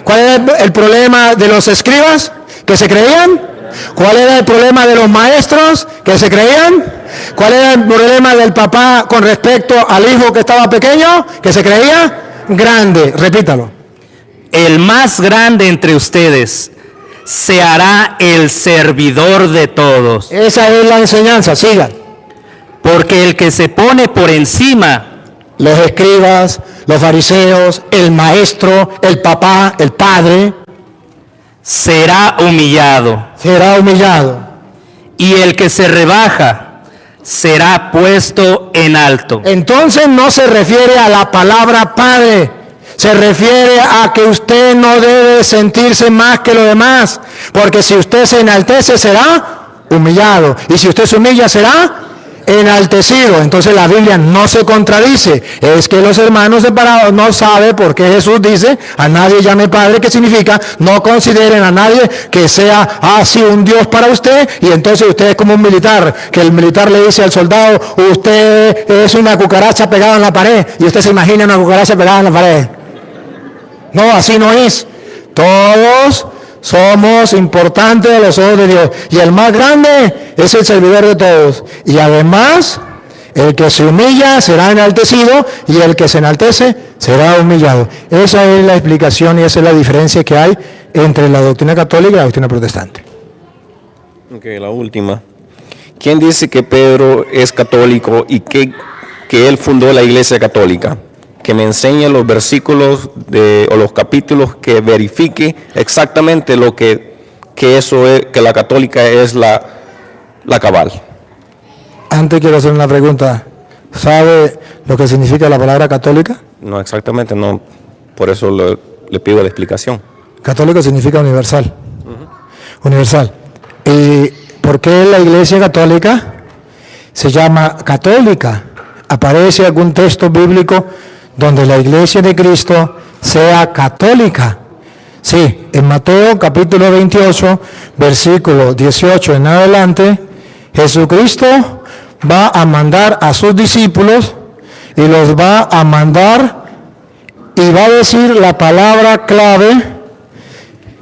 ¿Cuál era el problema de los escribas? ¿Que se creían? ¿Cuál era el problema de los maestros? ¿Que se creían? ¿Cuál era el problema del papá con respecto al hijo que estaba pequeño? ¿Que se creía? Grande. Repítalo. El más grande entre ustedes se hará el servidor de todos. Esa es la enseñanza. Sigan. Porque el que se pone por encima, Los escribas, los fariseos, el maestro, el papá, el padre, será humillado. será humillado. Y el que se rebaja será puesto en alto. Entonces no se refiere a la palabra padre, se refiere a que usted no debe sentirse más que los demás, porque si usted se enaltece será humillado, y si usted se humilla será enaltecido. Entonces la Biblia no se contradice. Es que los hermanos separados no saben por qué Jesús dice a nadie llame padre, que significa no consideren a nadie que sea así un Dios para usted, y entonces usted es como un militar, que el militar le dice al soldado, usted es una cucaracha pegada en la pared, y usted se imagina una cucaracha pegada en la pared. No, así no es. Todos somos importantes a los ojos de Dios. Y el más grande es el servidor de todos. Y además, el que se humilla será enaltecido y el que se enaltece será humillado. Esa es la explicación y esa es la diferencia que hay entre la doctrina católica y la doctrina protestante. Ok, la última. ¿Quién dice que Pedro es católico y que él fundó la Iglesia Católica? Que me enseñe los versículos o los capítulos que verifique exactamente lo que eso es, que la católica es la cabal. Antes quiero hacer una pregunta. ¿Sabe lo que significa la palabra católica? No, exactamente no. Por eso le pido la explicación. Católico significa universal. Universal. ¿Y por qué la Iglesia Católica se llama católica? ¿Aparece algún texto bíblico donde la Iglesia de Cristo sea católica? Sí, en Mateo capítulo 28, versículo 18 en adelante, Jesucristo va a mandar a sus discípulos y los va a mandar y va a decir la palabra clave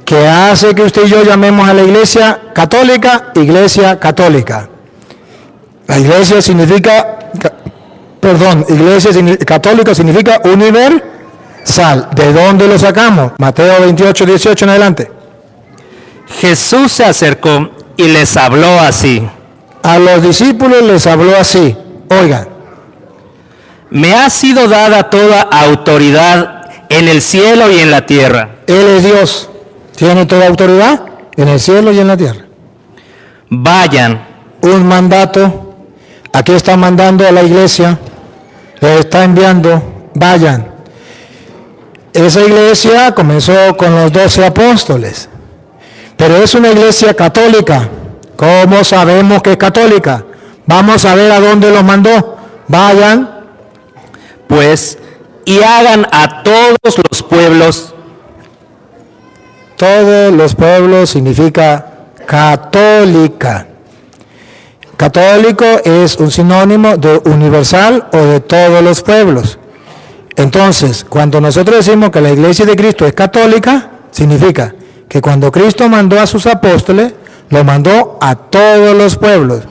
que hace que usted y yo llamemos a la Iglesia Católica, Iglesia Católica. La Iglesia significa Perdón, iglesia católica significa universal. ¿De dónde lo sacamos? Mateo 28, 18 en adelante. Jesús se acercó y les habló así. A los discípulos les habló así. Oigan, Me ha sido dada toda autoridad en el cielo y en la tierra. Él es Dios. Tiene toda autoridad en el cielo y en la tierra. Vayan, Un mandato. Aquí está mandando a la iglesia. Le está enviando. Vayan. Esa iglesia comenzó con los 12 apóstoles. Pero es una iglesia católica. ¿Cómo sabemos que es católica? Vamos a ver a dónde los mandó. Vayan. pues, y hagan a todos los pueblos. Todos los pueblos significa católica. Católico es un sinónimo de universal o de todos los pueblos. Entonces, cuando nosotros decimos que la iglesia de Cristo es católica, significa que cuando Cristo mandó a sus apóstoles, lo mandó a todos los pueblos,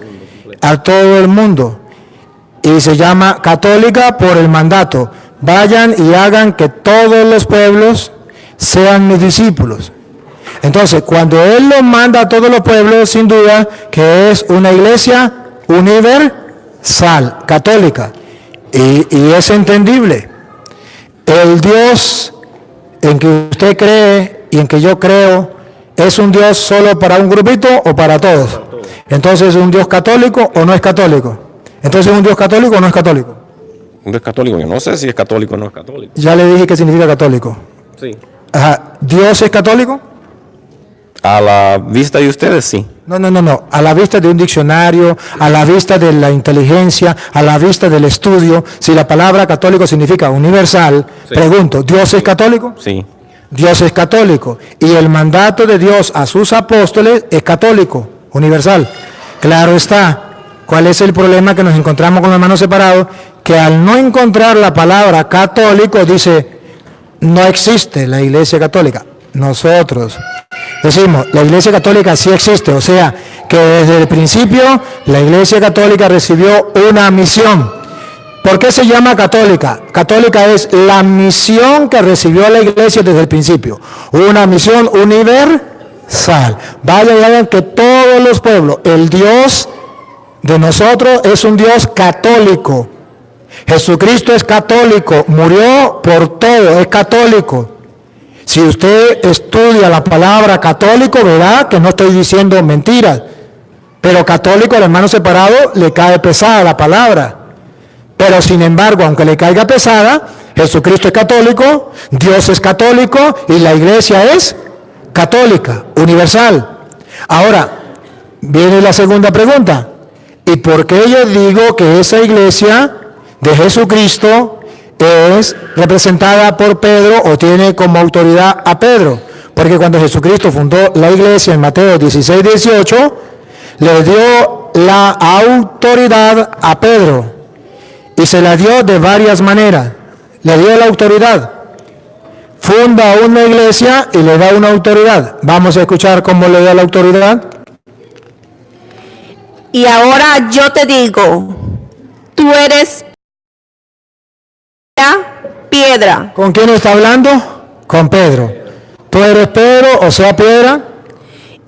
a todo el mundo. Y se llama católica por el mandato. Vayan y hagan que todos los pueblos sean mis discípulos. Entonces, cuando Él lo manda a todos los pueblos, sin duda que es una iglesia universal, católica. Y es entendible. El Dios en que usted cree y en que yo creo, ¿es un Dios solo para un grupito o para todos? Entonces, ¿es un Dios católico o no es católico? Entonces, ¿es un Dios católico o no es católico? No es católico, yo no sé si es católico o no es católico. Ya le dije qué significa católico. Sí. Ajá. ¿Dios es católico? A la vista de ustedes, sí. No. A la vista de un diccionario, a la vista de la inteligencia, a la vista del estudio, si la palabra católico significa universal, Sí. pregunto, ¿Dios es católico? Sí. Dios es católico. Y el mandato de Dios a sus apóstoles es católico, universal. Claro está. ¿Cuál es el problema que nos encontramos con las manos separados? Que al no encontrar la palabra católico, dice, no existe la iglesia católica. Nosotros decimos, la iglesia católica sí existe, o sea, que desde el principio la iglesia católica recibió una misión. ¿Por qué se llama católica? Católica es la misión que recibió la iglesia desde el principio. Una misión universal. Vayan y hagan que todos los pueblos, el Dios de nosotros es un Dios católico. Jesucristo es católico, murió por todo, es católico. Si usted estudia la palabra católico, verá que no estoy diciendo mentiras. Pero católico, al hermano separado, le cae pesada la palabra. Pero sin embargo, aunque le caiga pesada, Jesucristo es católico, Dios es católico y la iglesia es católica, universal. Ahora, viene la segunda pregunta. ¿Y por qué yo digo que esa iglesia de Jesucristo es representada por Pedro o tiene como autoridad a Pedro? Porque cuando Jesucristo fundó la iglesia en Mateo 16, 18, le dio la autoridad a Pedro. Y se la dio de varias maneras. Le dio la autoridad. Funda una iglesia y le da una autoridad. Vamos a escuchar cómo le da la autoridad. Y ahora yo te digo, tú eres piedra. ¿Con quién está hablando? Con Pedro. Tú eres Pedro, o sea, piedra.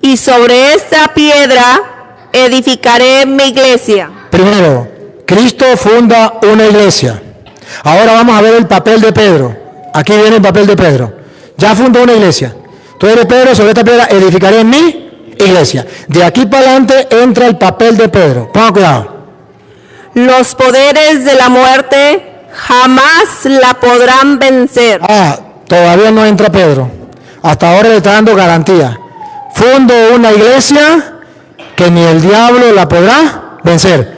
Y sobre esta piedra edificaré mi iglesia. Primero, Cristo funda una iglesia. Ahora vamos a ver el papel de Pedro. Aquí viene el papel de Pedro. Ya fundó una iglesia. Tú eres Pedro, sobre esta piedra edificaré mi iglesia. De aquí para adelante entra el papel de Pedro. Ponga cuidado. Los poderes de la muerte jamás la podrán vencer. Todavía no entra Pedro. Hasta ahora le está dando garantía. Fundo una iglesia que ni el diablo la podrá vencer.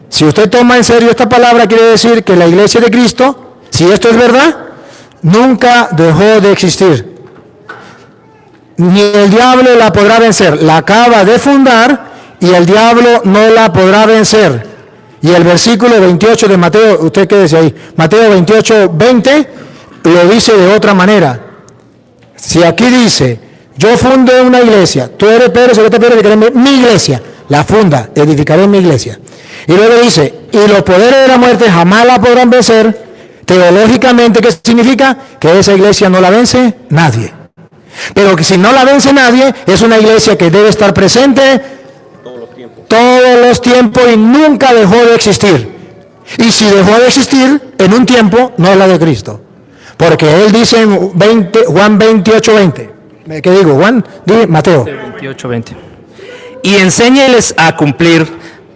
Si usted toma en serio esta palabra, quiere decir que la iglesia de Cristo, si esto es verdad, nunca dejó de existir. Ni el diablo la podrá vencer. La acaba de fundar y el diablo no la podrá vencer. Y el versículo 28 de Mateo, ¿usted qué dice ahí? Mateo 28, 20, lo dice de otra manera. Si aquí dice, yo fundé una iglesia, tú eres Pedro, sobre esta piedra edificaré mi iglesia. la funda, edificaré mi iglesia. Y luego dice, y los poderes de la muerte jamás la podrán vencer. Teológicamente, ¿qué significa? Que esa iglesia no la vence nadie. Pero que si no la vence nadie, es una iglesia que debe estar presente todos los tiempos y nunca dejó de existir. Y si dejó de existir en un tiempo, no es la de Cristo. Porque él dice en Juan 28:20. ¿Qué digo? Juan, Mateo. 28:20. Y enséñeles a cumplir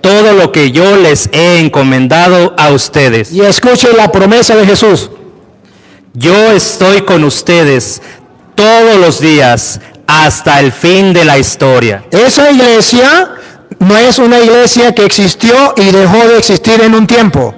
todo lo que yo les he encomendado a ustedes. Y escuche la promesa de Jesús. Yo estoy con ustedes todos los días hasta el fin de la historia. Esa iglesia no es una iglesia que existió y dejó de existir en un tiempo.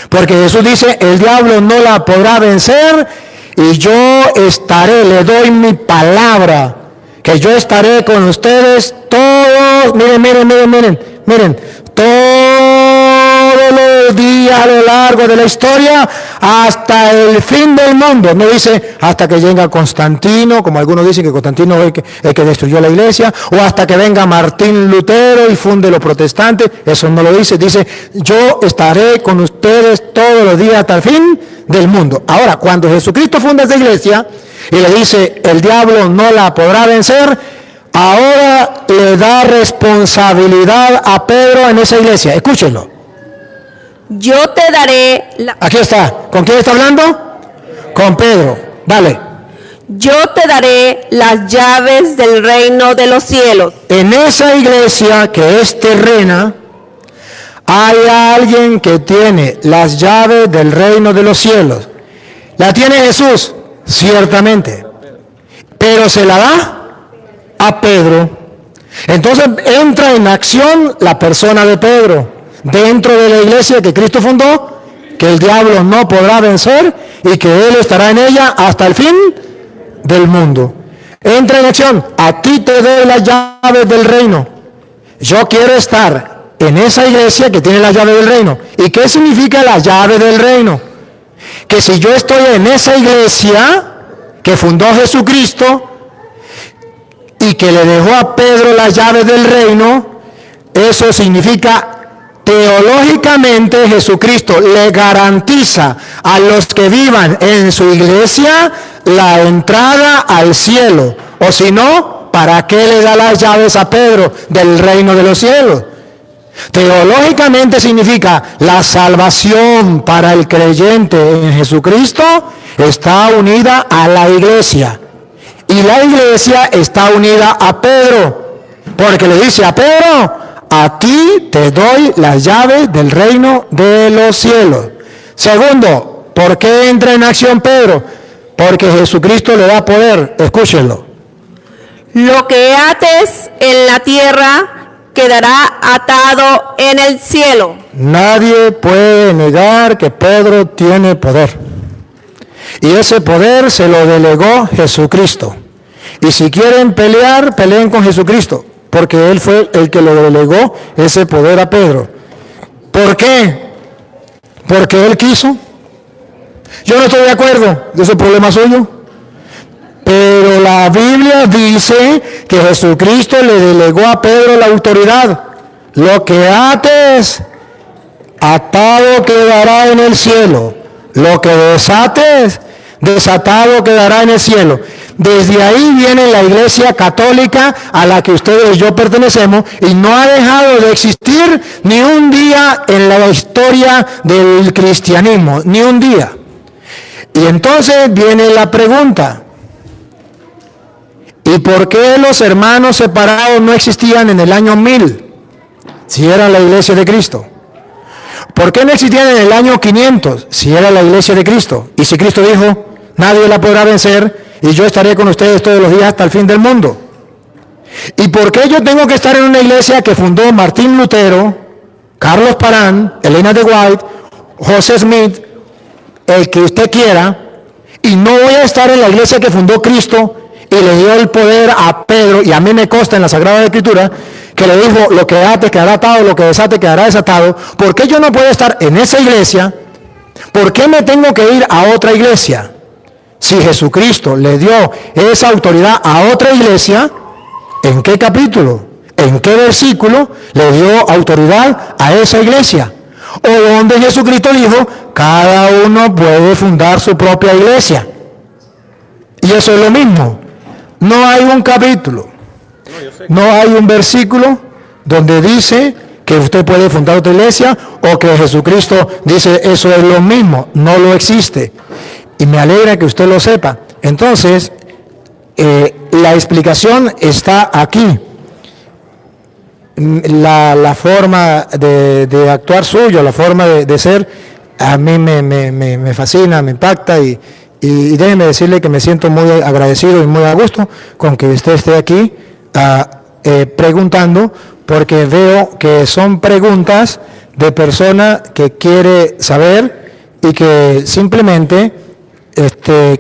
Porque Jesús dice, el diablo no la podrá vencer y yo estaré, le doy mi palabra, que yo estaré con ustedes todos, miren, todos los días a lo largo de la historia hasta el fin del mundo. No dice hasta que venga Constantino, como algunos dicen que Constantino es el que destruyó la iglesia, o hasta que venga Martín Lutero y funde los protestantes. Eso no lo dice. Dice, yo estaré con ustedes todos los días hasta el fin del mundo. Ahora, cuando Jesucristo funda esta iglesia y le dice, el diablo no la podrá vencer, ahora le da responsabilidad a Pedro en esa iglesia. Escúchenlo. Yo te daré Aquí está. ¿Con quién está hablando? Con Pedro. Dale. Yo te daré las llaves del reino de los cielos. En esa iglesia que es terrena, hay alguien que tiene las llaves del reino de los cielos. ¿La tiene Jesús? Ciertamente. Pero se la da a Pedro. Entonces entra en acción la persona de Pedro dentro de la iglesia que Cristo fundó, que el diablo no podrá vencer y que él estará en ella hasta el fin del mundo. Entra en acción. A ti te doy las llaves del reino. Yo quiero estar en esa iglesia que tiene la llave del reino. ¿Y qué significa la llave del reino? Que si yo estoy en esa iglesia que fundó Jesucristo y que le dejó a Pedro las llaves del reino, eso significa teológicamente Jesucristo le garantiza a los que vivan en su iglesia la entrada al cielo. O si no, ¿para qué le da las llaves a Pedro del reino de los cielos? Teológicamente significa la salvación para el creyente en Jesucristo está unida a la iglesia. Y la iglesia está unida a Pedro. Porque le dice a Pedro, a ti te doy las llaves del reino de los cielos. Segundo, ¿por qué entra en acción Pedro? Porque Jesucristo le da poder. Escúchenlo. Lo que ates en la tierra quedará atado en el cielo. Nadie puede negar que Pedro tiene poder. Y ese poder se lo delegó Jesucristo. Y si quieren pelear, peleen con Jesucristo, porque él fue el que lo delegó ese poder a Pedro. ¿Por qué? Porque él quiso. Yo no estoy de acuerdo, de ese problema suyo. Pero la Biblia dice que Jesucristo le delegó a Pedro la autoridad. Lo que ates, atado quedará en el cielo. Lo que desates, desatado quedará en el cielo. Desde ahí viene la iglesia católica a la que ustedes y yo pertenecemos y no ha dejado de existir ni un día en la historia del cristianismo, ni un día. Y entonces viene la pregunta, ¿y por qué los hermanos separados no existían en el año 1000, si era la iglesia de Cristo? ¿Por qué no existían en el año 500, si era la iglesia de Cristo? Y si Cristo dijo, nadie la podrá vencer y yo estaré con ustedes todos los días hasta el fin del mundo. ¿Y por qué yo tengo que estar en una iglesia que fundó Martín Lutero, Carlos Parán, Elena de White, José Smith, el que usted quiera, y no voy a estar en la iglesia que fundó Cristo y le dio el poder a Pedro? Y a mí me consta en la Sagrada Escritura que le dijo, lo que ate quedará atado, lo que desate quedará desatado. ¿Por qué yo no puedo estar en esa iglesia? ¿Por qué me tengo que ir a otra iglesia? Si Jesucristo le dio esa autoridad a otra iglesia, ¿en qué capítulo? en qué versículo le dio autoridad a esa iglesia. O donde Jesucristo dijo, cada uno puede fundar su propia iglesia. Y eso es lo mismo. No hay un capítulo, no hay un versículo donde dice que usted puede fundar otra iglesia o que Jesucristo dice eso es lo mismo. No lo existe. Y me alegra que usted lo sepa. Entonces, la explicación está aquí. La forma de actuar suyo, la forma de ser, a mí me fascina, me impacta y déjeme decirle que me siento muy agradecido y muy a gusto con que usted esté aquí preguntando, porque veo que son preguntas de persona que quiere saber y que simplemente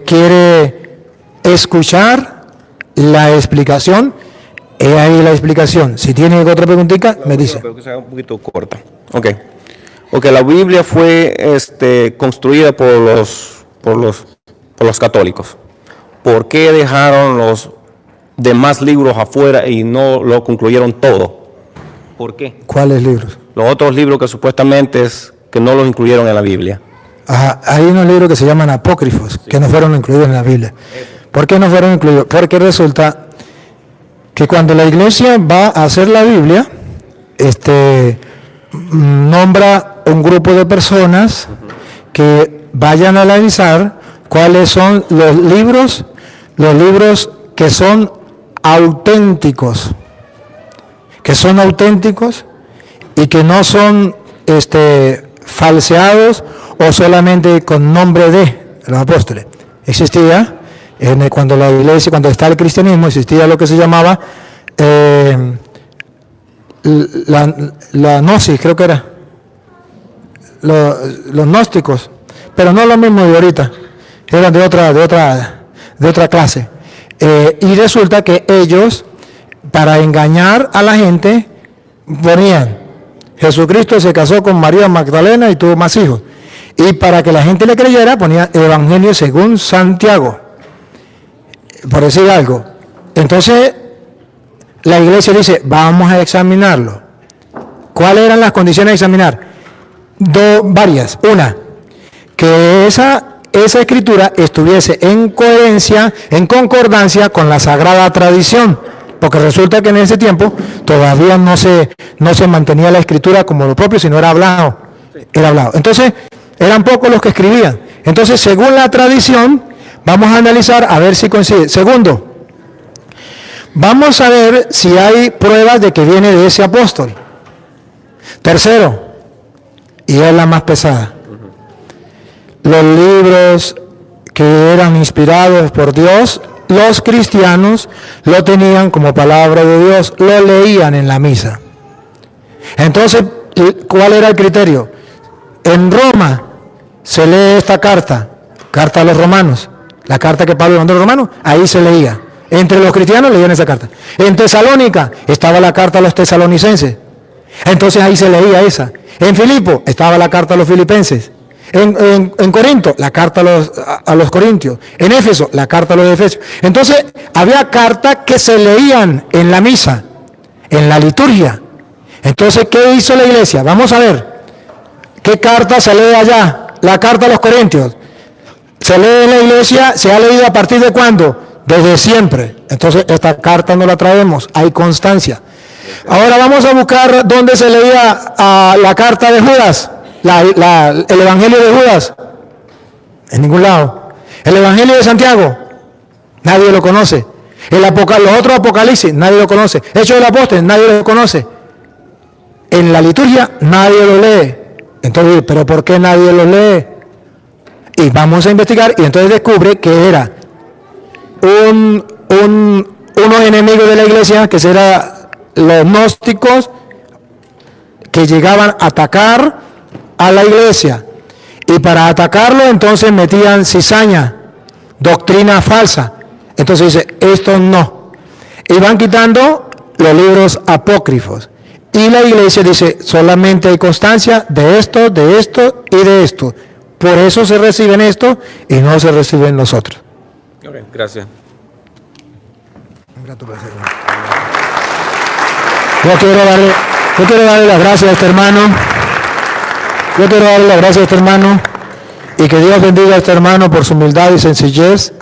quiere escuchar la explicación. He ahí la explicación. Si tiene otra preguntita, me dice. Pero que sea un poquito corta. Ok. Ok, la Biblia fue construida por los católicos. ¿Por qué dejaron los demás libros afuera y no lo concluyeron todo? ¿Por qué? ¿Cuáles libros? Los otros libros que supuestamente que no los incluyeron en la Biblia. Ajá, hay unos libros que se llaman apócrifos, que no fueron incluidos en la Biblia. ¿Por qué no fueron incluidos? Porque resulta que cuando la iglesia va a hacer la Biblia, nombra un grupo de personas que vayan a analizar cuáles son los libros que son auténticos y que no son falseados o solamente con nombre de los apóstoles. Existía, cuando la iglesia, cuando está el cristianismo, existía lo que se llamaba la gnosis, creo que era, los gnósticos, pero no lo mismo de ahorita, eran de otra clase. Y resulta que ellos, para engañar a la gente, ponían, Jesucristo se casó con María Magdalena y tuvo más hijos. Y para que la gente le creyera, ponía Evangelio según Santiago, por decir algo. Entonces, la iglesia dice, vamos a examinarlo. ¿Cuáles eran las condiciones de examinar? Varias. Una, que esa escritura estuviese en coherencia, en concordancia con la sagrada tradición. Porque resulta que en ese tiempo todavía no se mantenía la escritura como lo propio, sino era hablado. Entonces, eran pocos los que escribían. Entonces, según la tradición, vamos a analizar a ver si coincide. Segundo, vamos a ver si hay pruebas de que viene de ese apóstol. Tercero, y es la más pesada, los libros que eran inspirados por Dios, los cristianos lo tenían como palabra de Dios, lo leían en la misa. Entonces, ¿cuál era el criterio? En Roma se lee esta carta a los romanos, la carta que Pablo mandó a los romanos, ahí se leía. Entre los cristianos leían esa carta. En Tesalónica estaba la carta a los tesalonicenses, entonces ahí se leía esa. En Filipo estaba la carta a los filipenses. En Corinto, la carta a los corintios. En Éfeso, la carta a los efesios. Entonces, había cartas que se leían en la misa, en la liturgia. Entonces, ¿qué hizo la iglesia? Vamos a ver. ¿Qué carta se lee allá? La carta a los corintios. Se lee en la iglesia, ¿se ha leído a partir de cuándo? Desde siempre. Entonces, esta carta no la traemos, hay constancia. Ahora vamos a buscar dónde se leía la carta de Judas. El Evangelio de Judas, en ningún lado. El Evangelio de Santiago, nadie lo conoce. Los otros Apocalipsis, nadie lo conoce. Hechos del Apóstol, nadie lo conoce. En la liturgia, nadie lo lee. Entonces, ¿pero por qué nadie lo lee? Y vamos a investigar, y entonces descubre que era unos enemigos de la iglesia, que eran los gnósticos, que llegaban a atacar a la iglesia, y para atacarlo entonces metían cizaña, doctrina falsa. Entonces dice, esto no, y van quitando los libros apócrifos, y la iglesia dice, solamente hay constancia de esto y de esto, por eso se reciben esto y no se reciben los otros. Okay, gracias. Un grato placer. Yo quiero darle las gracias a este hermano. Yo quiero darle las gracias a este hermano y que Dios bendiga a este hermano por su humildad y sencillez.